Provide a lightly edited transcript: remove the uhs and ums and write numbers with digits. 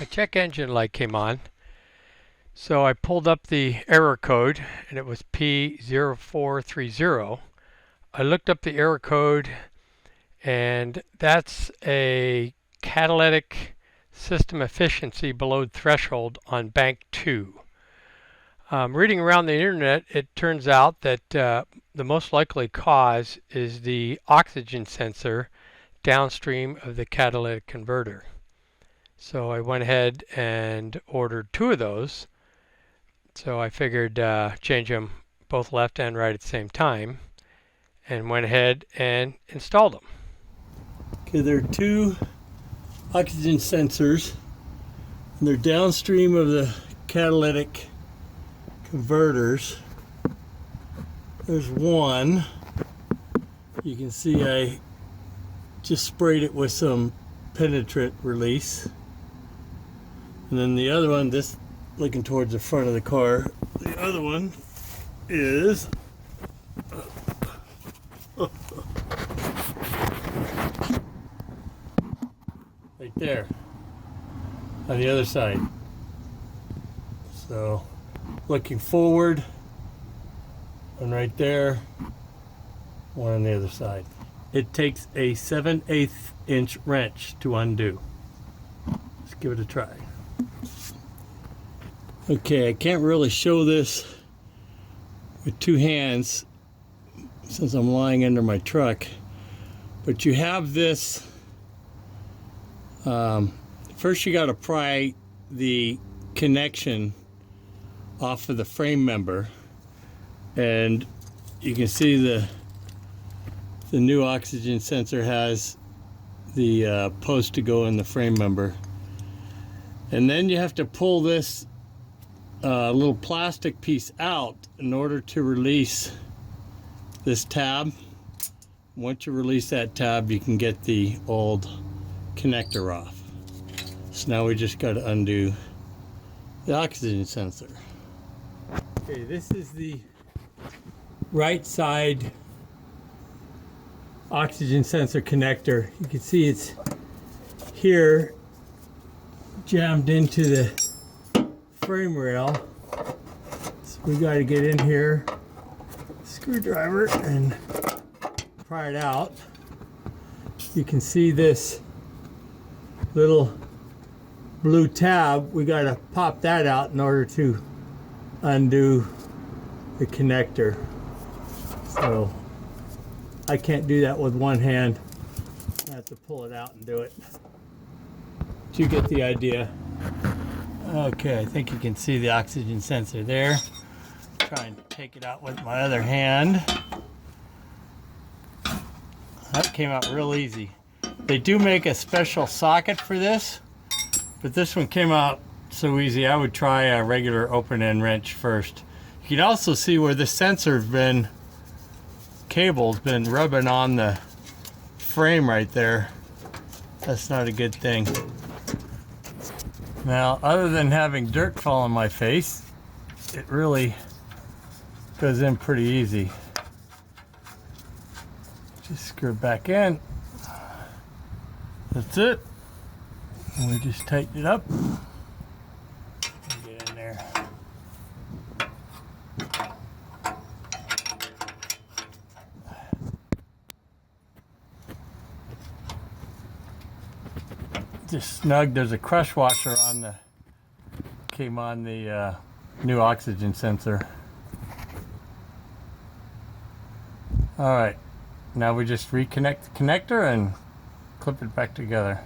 my check engine light came on. So I pulled up the error code, and it was P0430. I looked up the error code, and that's a catalytic system efficiency below threshold on bank 2. Reading around the internet, it turns out that the most likely cause is the oxygen sensor downstream of the catalytic converter. So I went ahead and ordered 2 of those. So I figured change them both left and right at the same time, and went ahead and installed them. Okay, there are 2 oxygen sensors, and they're downstream of the catalytic converters. There's one. You can see I just sprayed it with some penetrant release. And then the other one, this looking towards the front of the car, the other one is right there on the other side. So looking forward, one right there, one on the other side. It takes a 7/8 inch wrench to undo. Let's give it a try. Okay, I can't really show this with 2 hands since I'm lying under my truck, but you have this. First you got to pry the connection off of the frame member, and you can see the new oxygen sensor has the post to go in the frame member, and then you have to pull this little plastic piece out in order to release this tab. Once you release that tab, you can get the old connector off. So now we just got to undo the oxygen sensor. Okay, this is the right side oxygen sensor connector. You can see it's here jammed into the frame rail. So we got to get in here, screwdriver, and pry it out. You can see this little blue tab. We got to pop that out in order to undo the connector. So I can't do that with one hand. I have to pull it out and do it. But you get the idea. Okay, I think you can see the oxygen sensor there. Try and take it out with my other hand. That came out real easy. They do make a special socket for this, but this one came out so easy. I would try a regular open-end wrench first. You can also see where the sensor's been, cable's been rubbing on the frame right there. That's not a good thing. Now, other than having dirt fall on my face, it really goes in pretty easy. Just screw it back in. That's it. And we just tighten it up. Get in there. Just snug. There's a crush washer on the, came on the new oxygen sensor. All right, now we just reconnect the connector and clip it back together.